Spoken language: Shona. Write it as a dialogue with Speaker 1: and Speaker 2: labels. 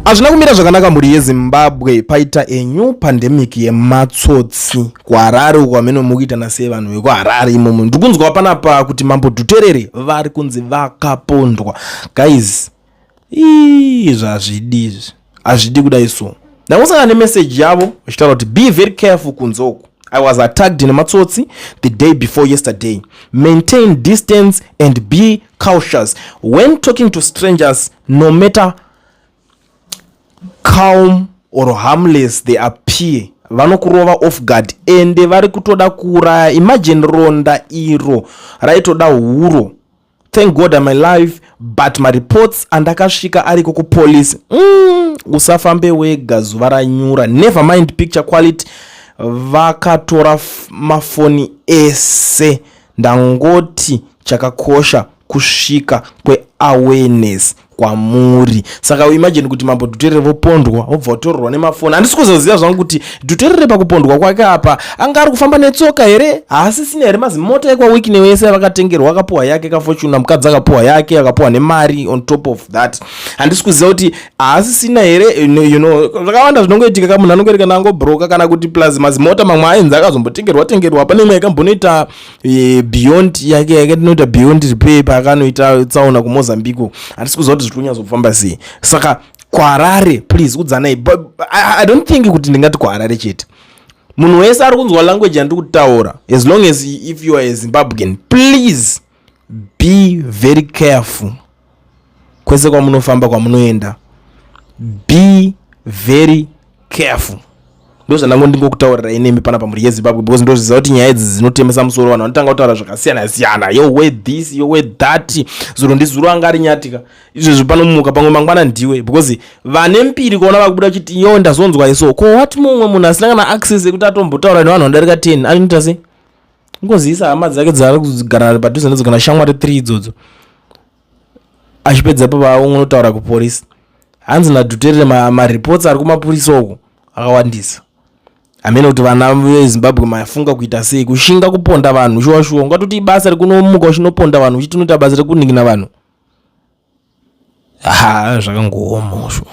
Speaker 1: Azvina kumira zvakanaka mhuri yeZimbabwe paita a new pandemic yematsotsi kuHarare uko amene mukuita nasei vanhu vekuHarare imomo. Ndikunzwa panapa kuti Mambo Dhuterere vari kunzi vakapondwa. Guys, hazvidi kudai so. Ndakusangana nemessage yavo vachitaura kuti be very careful kunze uko. I was attacked in Matsotsi the day before yesterday. Maintain distance and be cautious when talking to strangers, no matter calm or harmless they appear. Vanokurova off guard ende vari kutoda kuuraya. Imagine ronda iro raitoda huro. Thank God I'm alive, but my reports andakasvika ariko ku police. Usafambe wega zuva ranyura. Never mind picture quality. Vakatora mafoni ese. Ndangoti chakakosha kusvika kwe awareness kwamuri. Saka imagine kuti Mambo Dhuterere vopondwa vobva vatorerwa nemafoni. Handisi kuzoziva zvangu kuti Dhuterere pakupondwa kwake apa anga ari kufamba netsoka here, haasisina here mazimota ekwa wiki newese vakatengerwa, akapuwa yake kafortuna, mukadzi akapuwa yake, akapuwa nemari on top of that. Handisi kuziva kuti haasisina here, you know, zvakawanda zvinongoitika kana munhu anongoreka nangobroka kana kuti plus mazimota mamwe ainzi akazombotengerwa pane imwe yakambonoita beyond yake yakatinoita beyond repair pakanoita tsaona kuMozambique. Handisi kuziva kuti zvikunyazofamba sei. Saka kuHarare please udzanai. I don't think kuti ndingati kuHarare chete. Munhu wese ari kunzwa language yandiri kutaura, as long as if you are a Zimbabwean, please be very careful kwese kwamunofamba kwamunoenda. Be very careful. Ndozvandango ndingokutaurira inemi panapa mhuri yeZimbabwe, because ndozviziva kuti nyaya idzi dzinotemesa musoro. Vanhu vanotanga kutaura zvakasiyana siyana, yo wear this, yo wear that. Zuro ndizuro anga ari nyatika izvezvi panomuka pamwe mangwana ndiwe, because vane mpiri kuona vakubuda kuti yo ndazonzwa iso ko wati mumwe munhu asina kana access yekuti atombotaura nevanhu vandarika 10 anoita sei? Ngoziisa hama dzake dzari kugara padhuze nadzo kana shamwari 3 idzodzo, achipedza papa ungotaura kupolisi. Hanzi naDhuterere mareports ari kumapurisa uko akawandisa. Amene kuti vana veZimbabwe mafunga kuita sei kushinga kuponda vanhu shuwa ngatoti basa rikunomuka uchinoponda vanhu uchitinoita basa rekuningina vanhu. Zvakangooma shuwa.